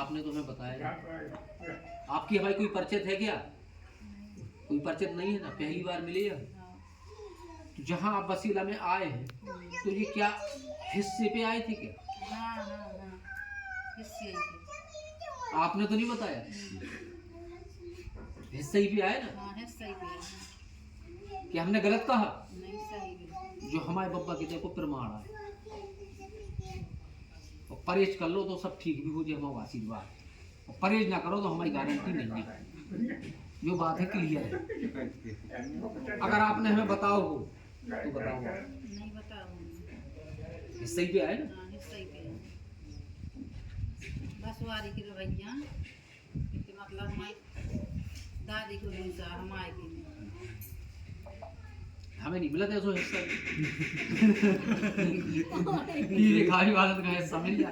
आपने तो हमें बताया। आपकी हमारी कोई परिचित है क्या? कोई परिचित नहीं है ना, पहली बार मिले हम। तो जहाँ आप वसीला में आए हैं तो ये क्या हिस्से पे आए थे क्या? हाँ हिस्से पे। आपने तो नहीं बताया। हिस्से ही पे आए ना? हाँ हिस्से पे। कि हमने गलत कहा? नहीं सही है। जो हमारे बब्बा के देखो प्रमाण है, और परहेज कर लो तो सब ठीक भी हो जाए, हमारा आशीर्वाद। और परहेज ना करो तो हमारी गारंटी नहीं है। जो बात है क्लियर है। अगर आपने हमें बताओ हो तो बताओ। नहीं बताऊँ। हिस्से ही पे आए ना? हाँ हिस्से पे। बस वारी के भैया कि मतलब हमारी दादी को हिस्सा हमारे के हमें नहीं मिला था सो हिस्सा। ये खाई वाला का हिस्सा मिल जाए।